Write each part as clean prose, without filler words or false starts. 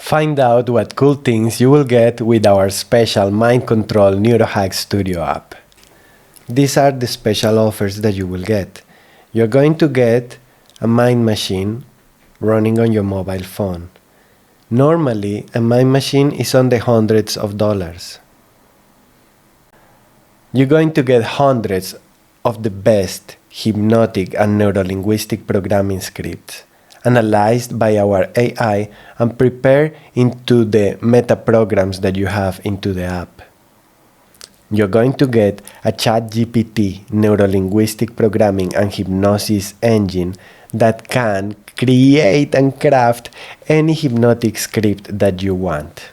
Find out what cool things you will get with our special Mind Control Neurohack Studio app. These are the special offers that you will get. You're going to get a mind machine running on your mobile phone. Normally, a mind machine is on the hundreds of dollars. You're going to get hundreds of the best hypnotic and neurolinguistic programming scripts, analyzed by our AI and prepared into the meta programs that you have into the app. You're going to get a ChatGPT neurolinguistic programming and hypnosis engine that can create and craft any hypnotic script that you want.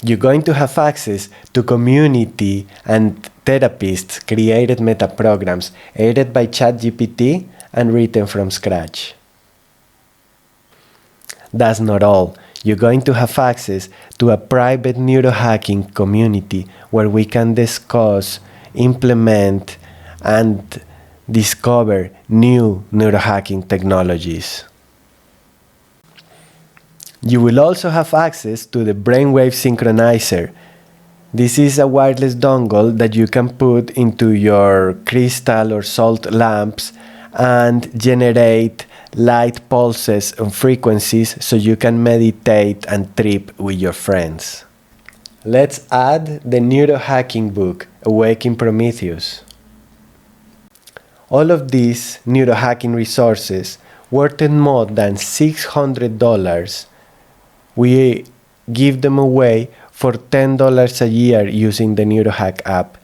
You're going to have access to community and therapists created meta programs aided by ChatGPT and written from scratch. That's not all. You're going to have access to a private neurohacking community where we can discuss, implement, and discover new neurohacking technologies. You will also have access to the Brainwave Synchronizer. This is a wireless dongle that you can put into your crystal or salt lamps and generate light pulses and frequencies so you can meditate and trip with your friends. Let's add the neurohacking book, Awaken Prometheus. All of these neurohacking resources, worth more than $600, we give them away for $10 a year using the Neurohack app.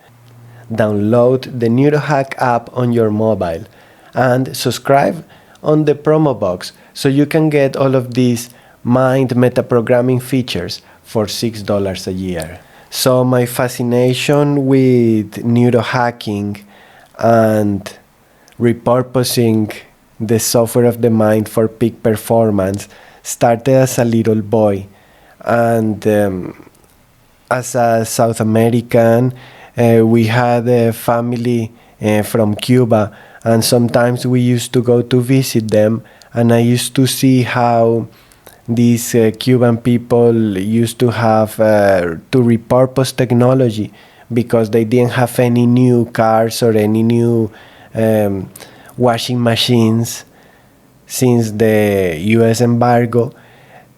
Download the Neurohack app on your mobile and subscribe on the promo box so you can get all of these mind metaprogramming features for $6 a year. So my fascination with neurohacking and repurposing the software of the mind for peak performance started as a little boy, and as a South American, we had a family from Cuba, and sometimes we used to go to visit them, and I used to see how these Cuban people used to have to repurpose technology because they didn't have any new cars or any new washing machines since the US embargo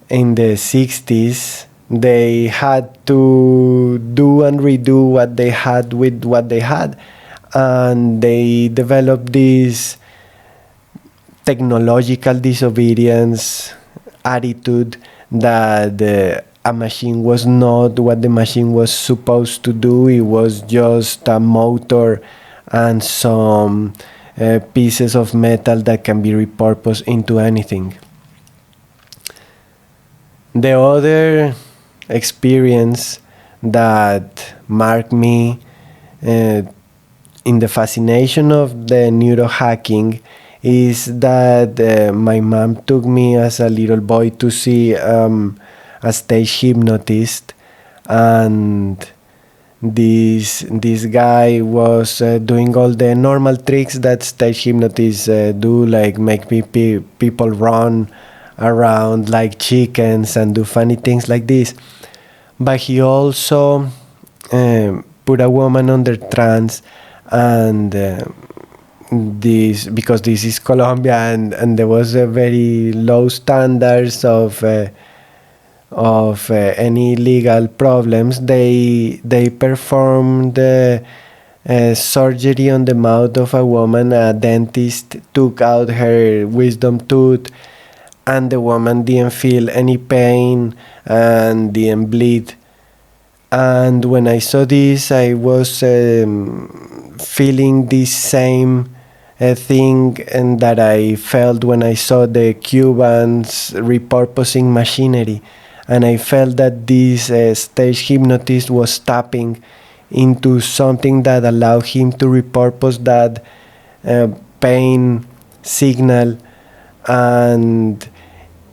in the 60s. They had to do and redo what they had with what they had, and they developed this technological disobedience attitude that a machine was not what the machine was supposed to do. It was just a motor and some pieces of metal that can be repurposed into anything. The other experience that marked me in the fascination of the neurohacking is that my mom took me as a little boy to see a stage hypnotist, and this guy was doing all the normal tricks that stage hypnotists do, like make people run around like chickens and do funny things like this. But he also put a woman under trance, and this, because this is Colombia and there was a very low standards of any legal problems, they performed surgery on the mouth of a woman. A dentist took out her wisdom tooth, and the woman didn't feel any pain and didn't bleed. And when I saw this, I was feeling this same thing and that I felt when I saw the Cubans repurposing machinery. And I felt that this stage hypnotist was tapping into something that allowed him to repurpose that pain signal, and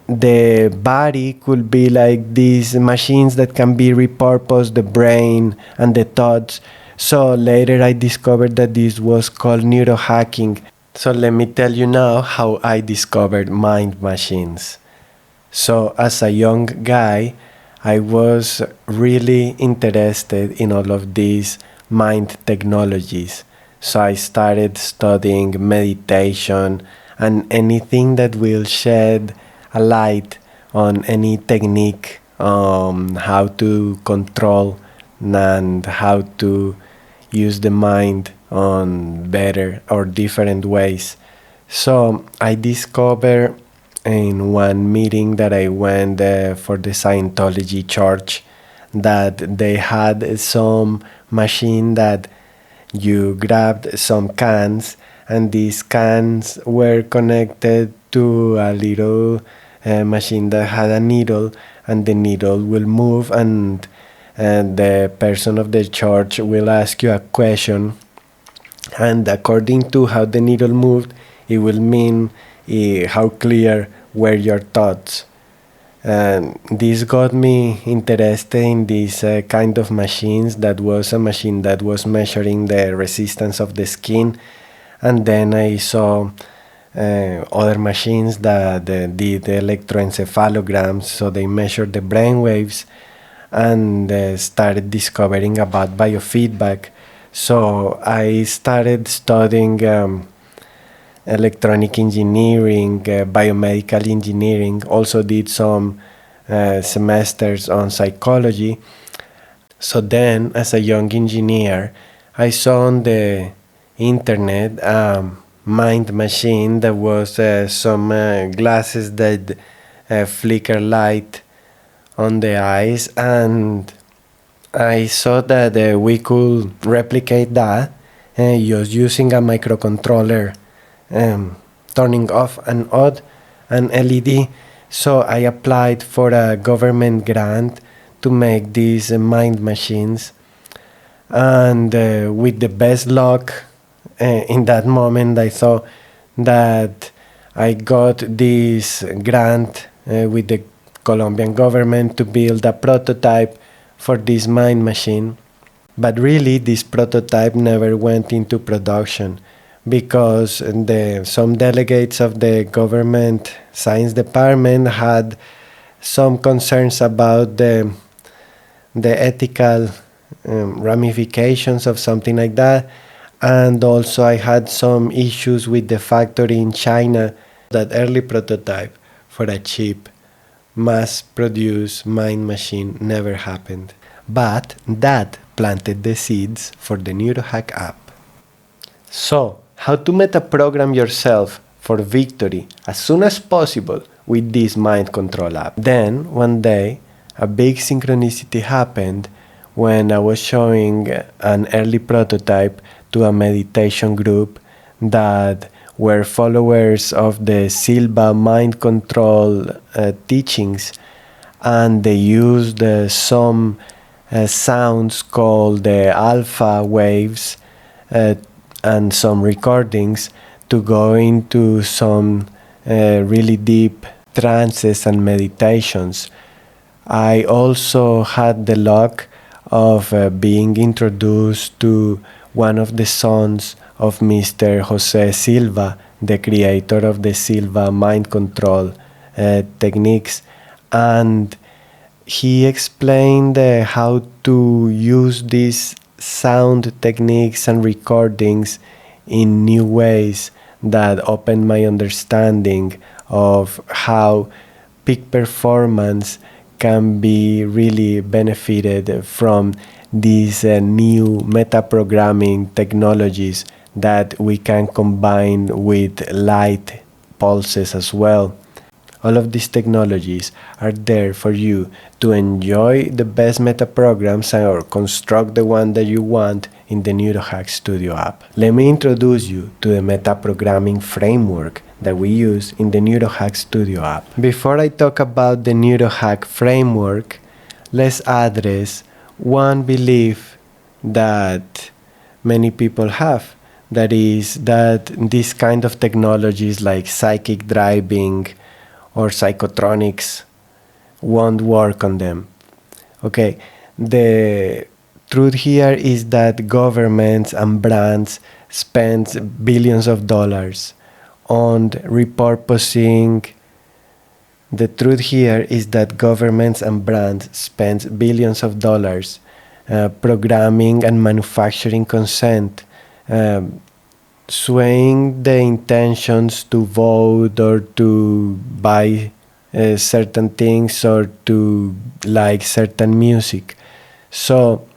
the body could be like these machines that can be repurposed, the brain and the thoughts. So later I discovered that this was called neurohacking. So let me tell you now how I discovered mind machines. So as a young guy, I was really interested in all of these mind technologies. So I started studying meditation and anything that will shed a light on any technique, how to control and how to use the mind on better or different ways. So I discovered in one meeting that I went for the Scientology church that they had some machine that you grabbed some cans, and these cans were connected to a little machine that had a needle, and the needle will move, and the person of the church will ask you a question, and according to how the needle moved, it will mean how clear were your thoughts. And this got me interested in this kind of machines. That was a machine that was measuring the resistance of the skin, and then I saw other machines that did electroencephalograms, so they measured the brain waves, and started discovering about biofeedback. So I started studying electronic engineering, biomedical engineering, also did some semesters on psychology. So then, as a young engineer, I saw on the internet a mind machine that was some glasses that flicker light on the eyes, and I saw that we could replicate that just using a microcontroller, turning off and on an LED. So I applied for a government grant to make these mind machines, and with the best luck, in that moment I thought that I got this grant with the Colombian government to build a prototype for this mind machine. But really, this prototype never went into production because some delegates of the government science department had some concerns about the ethical ramifications of something like that. And also, I had some issues with the factory in China. That early prototype for a cheap mass produced mind machine never happened. But that planted the seeds for the Neurohack app. So, how to metaprogram yourself for victory as soon as possible with this mind control app. Then, one day, a big synchronicity happened when I was showing an early prototype to a meditation group that were followers of the Silva mind control teachings, and they used some sounds called the alpha waves and some recordings to go into some really deep trances and meditations. I also had the luck of being introduced to one of the sons of Mr. Jose Silva, the creator of the Silva mind control techniques, and he explained how to use these sound techniques and recordings in new ways that opened my understanding of how peak performance can be really benefited from these new metaprogramming technologies that we can combine with light pulses as well. All of these technologies are there for you to enjoy the best metaprograms or construct the one that you want in the Neurohack Studio app. Let me introduce you to the metaprogramming framework that we use in the Neurohack Studio app. Before I talk about the Neurohack framework, let's address one belief that many people have. That is that this kind of technologies like psychic driving or psychotronics won't work on them. Okay, the truth here is that governments and brands spend billions of dollars on repurposing The truth here is that governments and brands spend billions of dollars programming and manufacturing consent, um, swaying the intentions to vote or to buy certain things or to like certain music. So,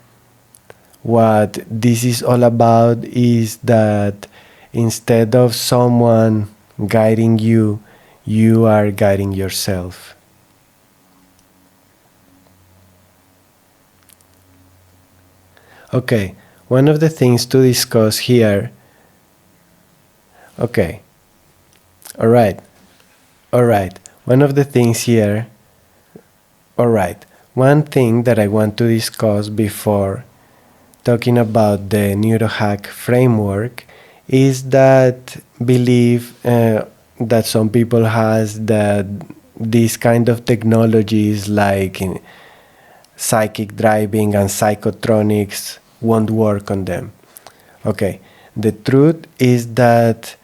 what this is all about is that instead of someone guiding you, you are guiding yourself. Okay, one of the things to discuss here. Okay, alright, alright. One of the things here. Alright, one thing that I want to discuss before talking about the Neurohack framework is that belief that some people has that these kind of technologies like psychic driving and psychotronics won't work on them. Okay, the truth is that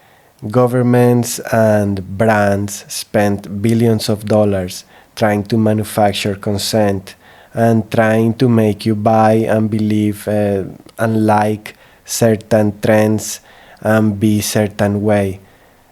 governments and brands spend billions of dollars trying to manufacture consent and trying to make you buy and believe and like certain trends and be certain way.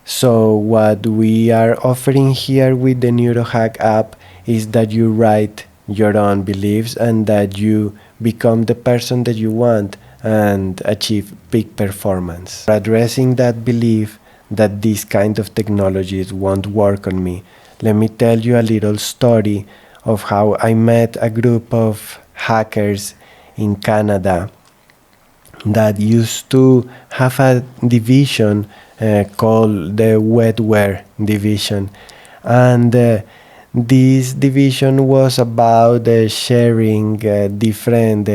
So what we are offering here with the Neurohack app is that you write your own beliefs and that you become the person that you want and achieve peak performance. Addressing that belief that these kind of technologies won't work on me, let me tell you a little story of how I met a group of hackers in Canada that used to have a division called the wetware division. And this division was about sharing different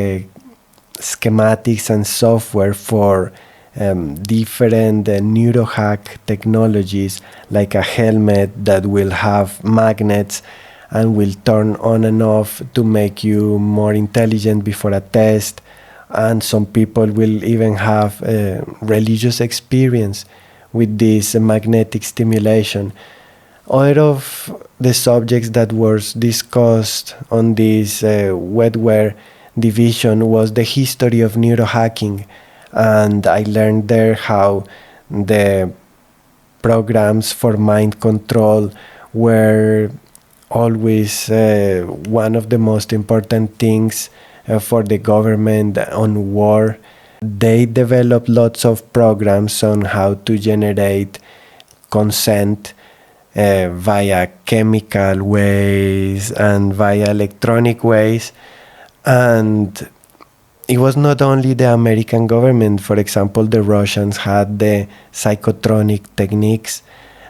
schematics and software for different neurohack technologies, like a helmet that will have magnets and will turn on and off to make you more intelligent before a test. And some people will even have a religious experience with this magnetic stimulation. Other of the subjects that was discussed on this wetware division was the history of neurohacking, and I learned there how the programs for mind control were always one of the most important things for the government on war. They developed lots of programs on how to generate consent via chemical ways and via electronic ways. And it was not only the American government. For example, the Russians had the psychotronic techniques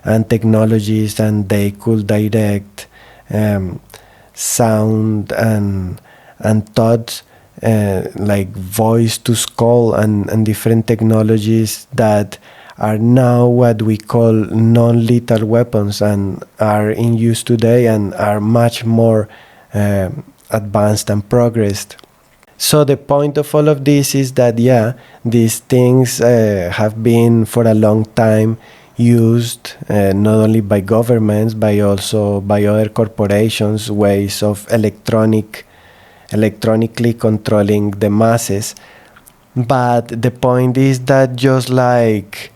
and technologies, and they could direct sound and thoughts like voice to skull and different technologies that are now what we call non-lethal weapons and are in use today and are much more advanced and progressed. So the point of all of this is that, yeah, these things have been for a long time used not only by governments but also by other corporations, ways of electronically controlling the masses. But the point is that just like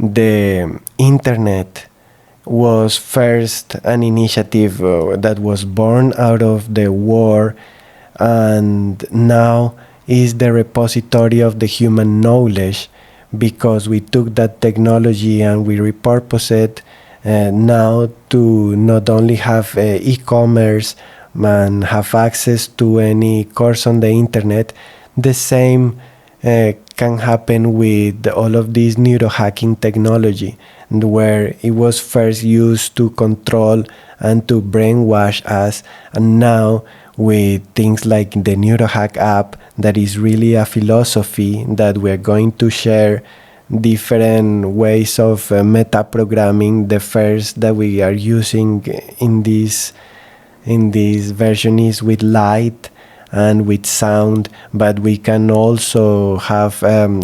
the internet was first an initiative that was born out of the war and now is the repository of the human knowledge, because we took that technology and we repurpose it now to not only have e-commerce and have access to any course on the internet. The same can happen with all of this neurohacking technology, where it was first used to control and to brainwash us, and now with things like the Neurohack app, that is really a philosophy that we're going to share different ways of meta programming. The first that we are using in this version is with light and with sound, but we can also have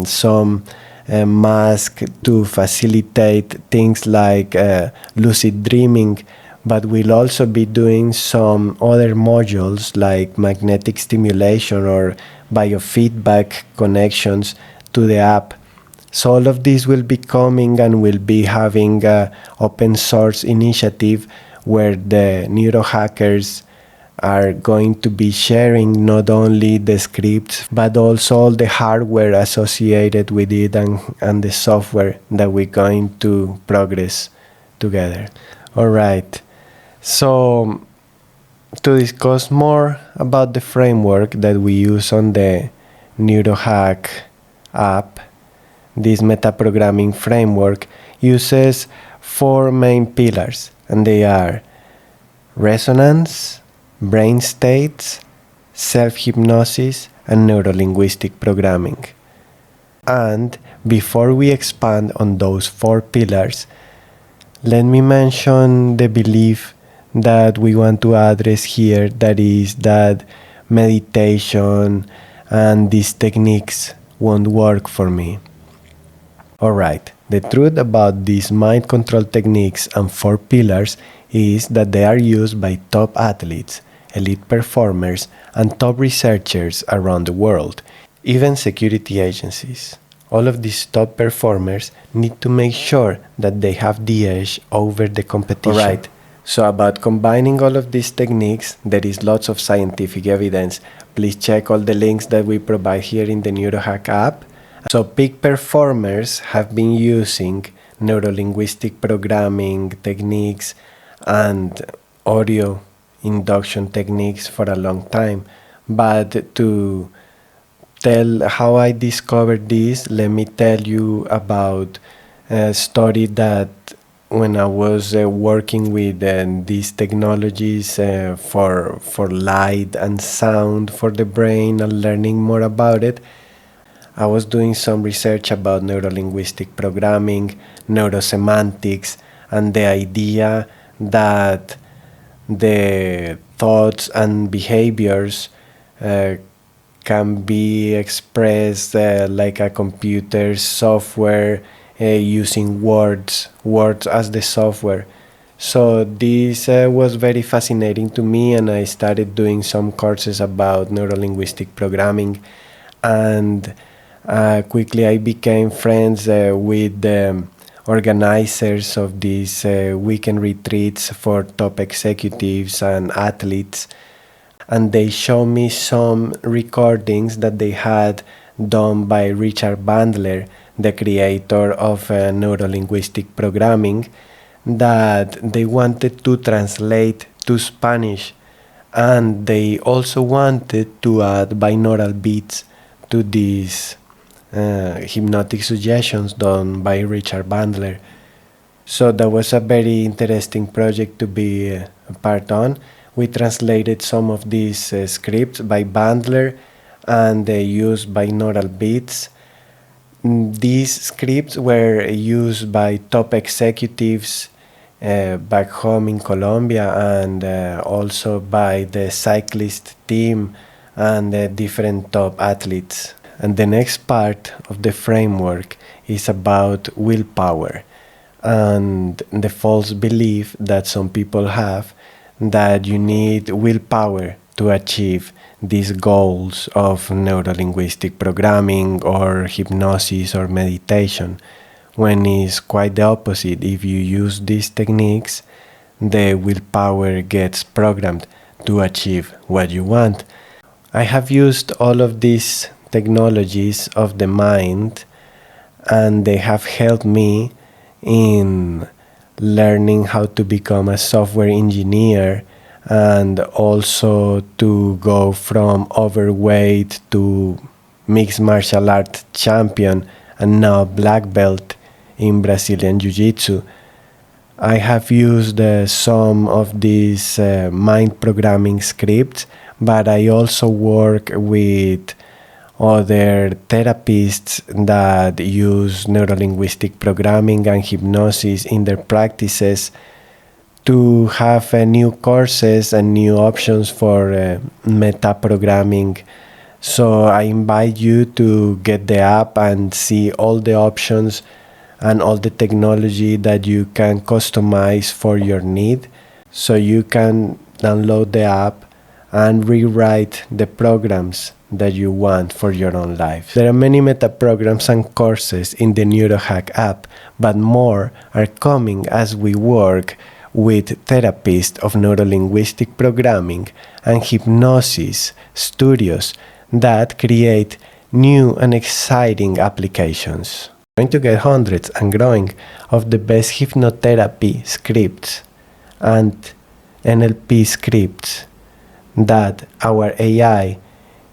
some mask to facilitate things like lucid dreaming, but we'll also be doing some other modules like magnetic stimulation or biofeedback connections to the app. So all of this will be coming, and we'll be having an open source initiative where the neurohackers are going to be sharing not only the scripts but also all the hardware associated with it, and the software that we're going to progress together. All right. So to discuss more about the framework that we use on the Neurohack app, this metaprogramming framework uses 4 main pillars, and they are resonance, brain states, self-hypnosis, and neurolinguistic programming. And before we expand on those 4 pillars, let me mention the belief that we want to address here, that is that meditation and these techniques won't work for me. Alright, the truth about these mind control techniques and 4 pillars is that they are used by top athletes, elite performers, and top researchers around the world, even security agencies. All of these top performers need to make sure that they have the edge over the competition. Alright, so about combining all of these techniques, there is lots of scientific evidence. Please check all the links that we provide here in the Neurohack app. So peak performers have been using neurolinguistic programming techniques and audio induction techniques for a long time. But to tell how I discovered this, let me tell you about a story that when I was working with these technologies for light and sound for the brain and learning more about it, I was doing some research about neurolinguistic programming, neurosemantics, and the idea that the thoughts and behaviors can be expressed like a computer software using words as the software. So this was very fascinating to me, and I started doing some courses about neurolinguistic programming, and quickly I became friends with the organizers of these weekend retreats for top executives and athletes, and they showed me some recordings that they had done by Richard Bandler, the creator of neurolinguistic programming, that they wanted to translate to Spanish, and they also wanted to add binaural beats to these hypnotic suggestions done by Richard Bandler. So that was a very interesting project to be a part on. We translated some of these scripts by Bandler, and they used binaural beats. These scripts were used by top executives back home in Colombia, and also by the cyclist team and different top athletes. And the next part of the framework is about willpower and the false belief that some people have that you need willpower to achieve these goals of neurolinguistic programming or hypnosis or meditation, when it's quite the opposite. If you use these techniques, the willpower gets programmed to achieve what you want. I have used all of these technologies of the mind, and they have helped me in learning how to become a software engineer, and also to go from overweight to mixed martial art champion and now black belt in Brazilian Jiu-Jitsu. I have used some of these mind programming scripts, but I also work with other therapists that use neurolinguistic programming and hypnosis in their practices to have new courses and new options for metaprogramming. So I invite you to get the app and see all the options and all the technology that you can customize for your need. so you can download the app and rewrite the programs that you want for your own life. There are many meta programs and courses in the Neurohack app, but more are coming as we work with therapists of neurolinguistic programming and hypnosis studios that create new and exciting applications. We're going to get hundreds and growing of the best hypnotherapy scripts and NLP scripts that our AI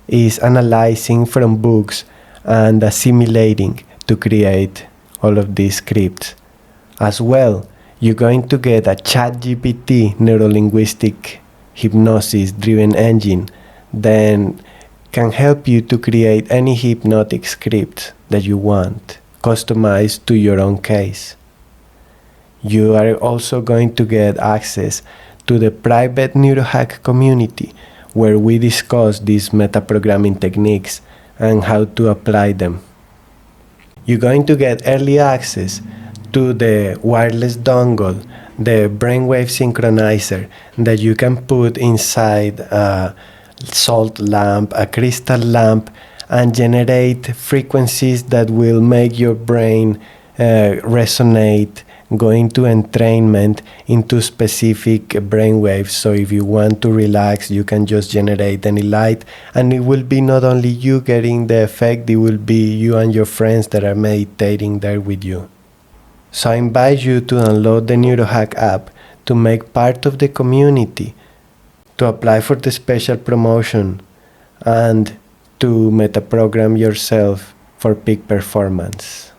is analyzing from books and assimilating to create all of these scripts. As well, you're going to get a ChatGPT neurolinguistic hypnosis driven engine that can help you to create any hypnotic script that you want, customized to your own case. You are also going to get access to the private Neurohack community, where we discuss these metaprogramming techniques and how to apply them. You're going to get early access to the wireless dongle, the brainwave synchronizer that you can put inside a salt lamp, a crystal lamp, and generate frequencies that will make your brain resonate, go into entrainment into specific brainwaves. So if you want to relax, you can just generate any light, and it will be not only you getting the effect, it will be you and your friends that are meditating there with you. So I invite you to download the Neurohack app, to make part of the community, to apply for the special promotion, and to metaprogram yourself for peak performance.